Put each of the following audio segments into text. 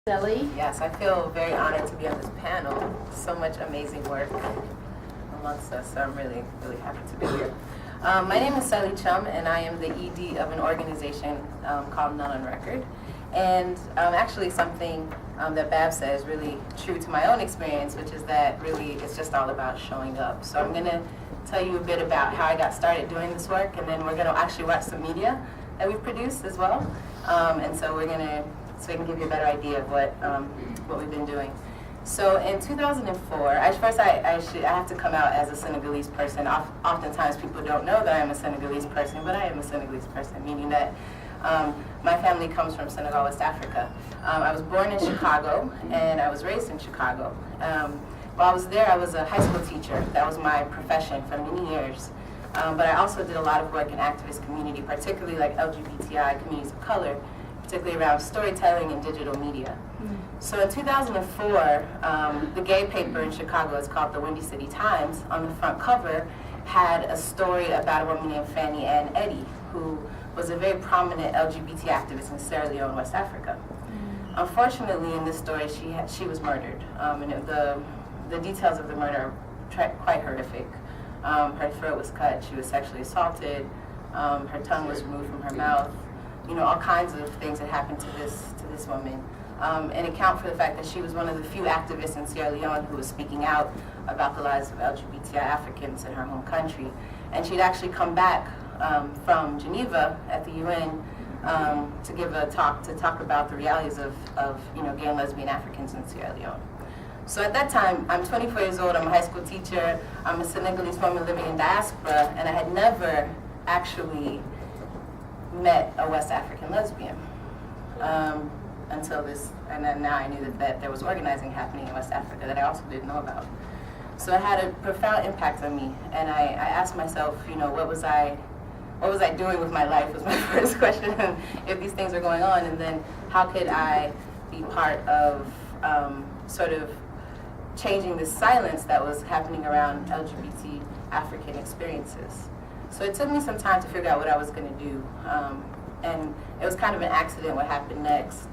Selly. Yes, I feel very honored to be on this panel. So much amazing work amongst us, so I'm really, really happy to be here. My name is Selly and I am the ED of an organization called None on Record. And actually something that Bab said is really true to my own experience, which is that really it's just all about showing up. So I'm going to tell you a bit about how I got started doing this work, and then we're going to actually watch some media that we've produced as well. And so we're going to so I can give you a better idea of what we've been doing. So in 2004, first I have to come out as a Senegalese person. Oftentimes people don't know that I'm a Senegalese person, but I am a Senegalese person, meaning that my family comes from Senegal, West Africa. I was born in Chicago, and I was raised in Chicago. While I was there, I was a high school teacher. That was my profession for many years. But I also did a lot of work in activist community, particularly like LGBTI communities of color, particularly around storytelling and digital media. So in 2004, the gay paper in Chicago, it's called the Windy City Times, on the front cover had a story about a woman named Fanny Ann Eddy, who was a very prominent LGBT activist in Sierra Leone, West Africa. Unfortunately, in this story, she was murdered, and the details of the murder are quite horrific. Her throat was cut, she was sexually assaulted, her tongue was removed from her mouth. You know, all kinds of things that happened to this woman, and account for the fact that she was one of the few activists in Sierra Leone who was speaking out about the lives of LGBTI Africans in her home country. And she'd actually come back from Geneva at the UN to give a talk to talk about the realities of gay and lesbian Africans in Sierra Leone. So at that time, I'm 24 years old, I'm a high school teacher, I'm a Senegalese woman living in diaspora, and I had never actually met a West African lesbian until this, and then now I knew that there was organizing happening in West Africa that I also didn't know about. So it had a profound impact on me, and I asked myself, what was I doing with my life was my first question, if these things were going on, and then how could I be part of sort of changing this silence that was happening around LGBT African experiences. So it took me some time to figure out what I was going to do, and it was kind of an accident what happened next.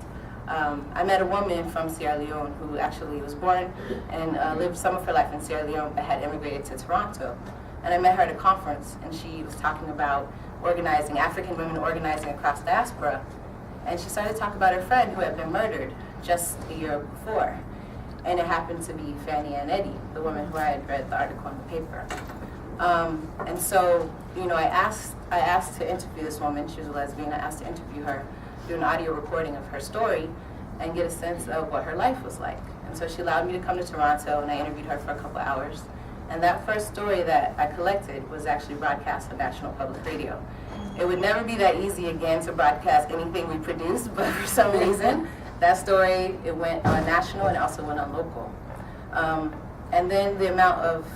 I met a woman from Sierra Leone who actually was born and lived some of her life in Sierra Leone but had immigrated to Toronto. And I met her at a conference, and she was talking about organizing, African women organizing across diaspora. And she started to talk about her friend who had been murdered just a year before. And it happened to be Fanny Ann Eddy, the woman who I had read the article in the paper. And so, I asked to interview this woman. She was a lesbian. I asked to interview her, do an audio recording of her story, and get a sense of what her life was like. And so she allowed me to come to Toronto, and I interviewed her for a couple hours. And that first story that I collected was actually broadcast on National Public Radio. It would never be that easy again to broadcast anything we produced, but for some reason, that story, it went on national and also went on local. And then the amount of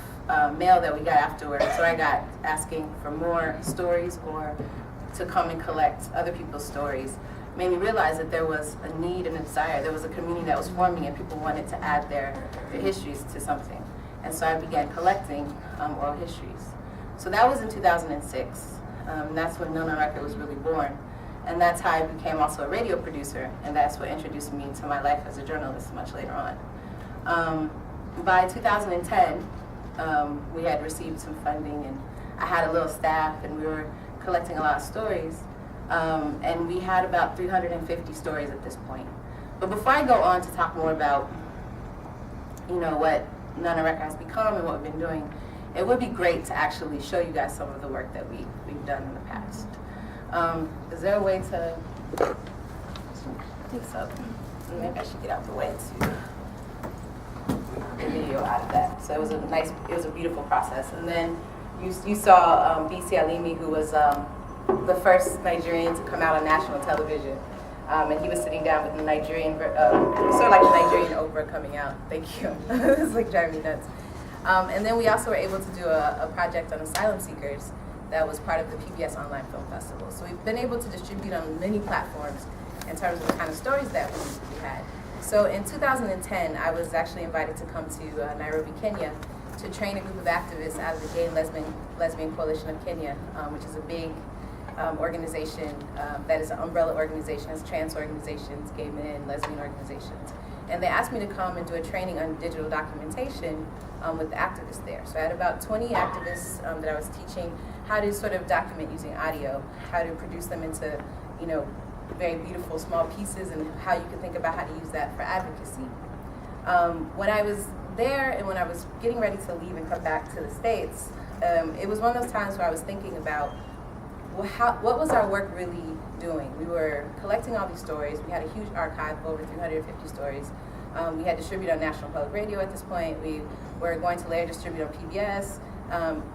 mail that we got afterwards, so I got asking for more stories or to come and collect other people's stories, made me realize that there was a need and a desire. There was a community that was forming, and people wanted to add their histories to something. And so I began collecting oral histories. So that was in 2006. That's when None on Record was really born. And that's how I became also a radio producer, and that's what introduced me to my life as a journalist much later on. By 2010, we had received some funding, and I had a little staff, and we were collecting a lot of stories. And we had about 350 stories at this point. But before I go on to talk more about, what None on Record has become and what we've been doing, it would be great to actually show you guys some of the work that we've done in the past. Is there a way to, I think so. Maybe I should get out the way to the video out of that. So it was a beautiful process. And then you saw B.C. Alimi, who was the first Nigerian to come out on national television. And he was sitting down with the Nigerian, sort of like the Nigerian Oprah coming out. Thank you. It's like driving me nuts. And then we also were able to do a project on asylum seekers that was part of the PBS Online Film Festival. So we've been able to distribute on many platforms in terms of the kind of stories that we had. So in 2010, I was actually invited to come to Nairobi, Kenya, to train a group of activists out of the Gay and Lesbian Coalition of Kenya, which is a big organization that is an umbrella organization, as trans organizations, gay men, lesbian organizations. And they asked me to come and do a training on digital documentation with the activists there. So I had about 20 activists that I was teaching how to sort of document using audio, how to produce them into, you know, very beautiful small pieces, and how you can think about how to use that for advocacy. When I was there and when I was getting ready to leave and come back to the States, it was one of those times where I was thinking about, well, what was our work really doing? We were collecting all these stories. We had a huge archive of over 350 stories. We had distributed on National Public Radio at this point. We were going to later distribute on PBS.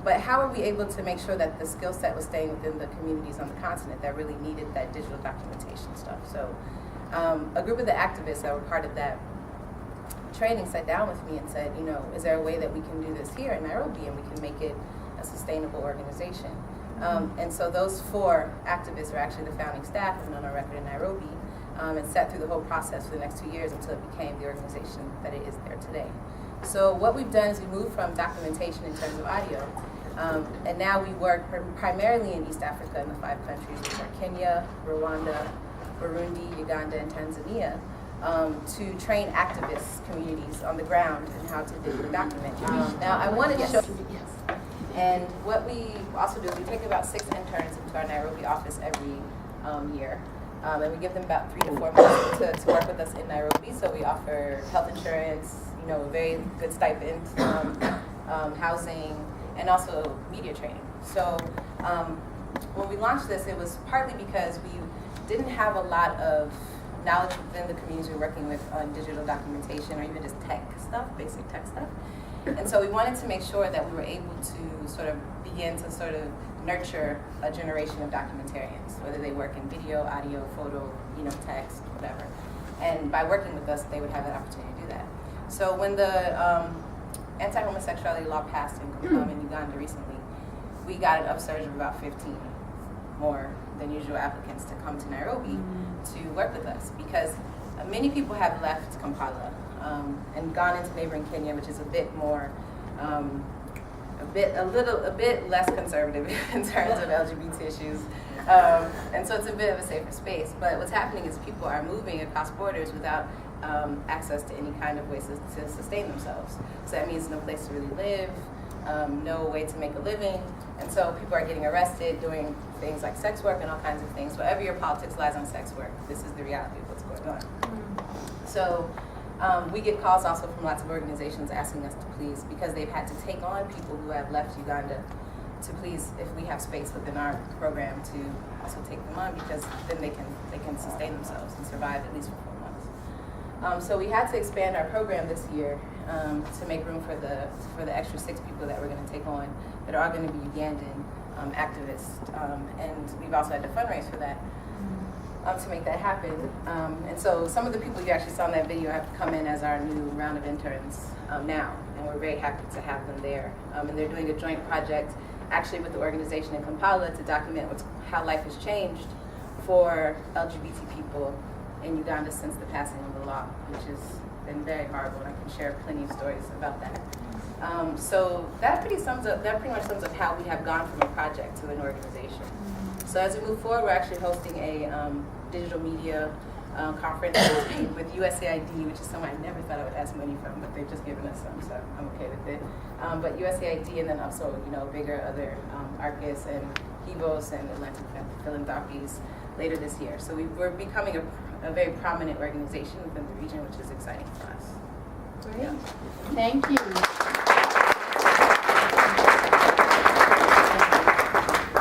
But how were we able to make sure that the skill set was staying within the communities on the continent that really needed that digital documentation stuff? So a group of the activists that were part of that training sat down with me and said, you know, is there a way that we can do this here in Nairobi and we can make it a sustainable organization? And so those 4 activists are actually the founding staff of None on Record in Nairobi, and sat through the whole process for the next 2 years until it became the organization that it is there today. So what we've done is we moved from documentation in terms of audio, and now we work primarily in East Africa in the 5 countries, which are Kenya, Rwanda, Burundi, Uganda, and Tanzania, to train activist communities on the ground and how to digitally document. Now I wanted to show. And what we also do is we take about 6 interns into our Nairobi office every year. And we give them about 3 to 4 months to work with us in Nairobi. So we offer health insurance, you know, a very good stipend, housing, and also media training. So when we launched this, it was partly because we didn't have a lot of knowledge within the communities we're working with on digital documentation or even just tech stuff, basic tech stuff. And so we wanted to make sure that we were able to sort of begin to sort of nurture a generation of documentarians, whether they work in video, audio, photo, you know, text, whatever. And by working with us, they would have that opportunity to do that. So when the anti-homosexuality law passed in Uganda recently, we got an upsurge of about 15 more than usual applicants to come to Nairobi to work with us, because many people have left Kampala and gone into neighboring Kenya, which is a bit more, a bit less conservative in terms of LGBT issues, and so it's a bit of a safer space. But what's happening is people are moving across borders without access to any kind of ways to sustain themselves. So that means no place to really live, no way to make a living, and so people are getting arrested, doing things like sex work and all kinds of things. Wherever your politics lies on sex work, this is the reality of what's going on. So we get calls also from lots of organizations asking us to please, because they've had to take on people who have left Uganda, to please, if we have space within our program, to also take them on, because then they can sustain themselves and survive at least for 4 months. So we had to expand our program this year to make room for the extra 6 people that we're going to take on that are all going to be Ugandan activists, and we've also had to fundraise for that. To make that happen. And so some of the people you actually saw in that video have come in as our new round of interns now, and we're very happy to have them there. And they're doing a joint project actually with the organization in Kampala to document how life has changed for LGBT people in Uganda since the passing of the law, which has been very horrible, and I can share plenty of stories about that. So that pretty much sums up how we have gone from a project to an organization. So as we move forward, we're actually hosting a digital media conference with USAID, which is something I never thought I would ask money from, but they've just given us some, so I'm okay with it. But USAID, and then also, you know, bigger other ARCIS and HEVOS and Atlantic Philanthropies later this year. So we're becoming a very prominent organization within the region, which is exciting for us. Great. Yeah. Thank you.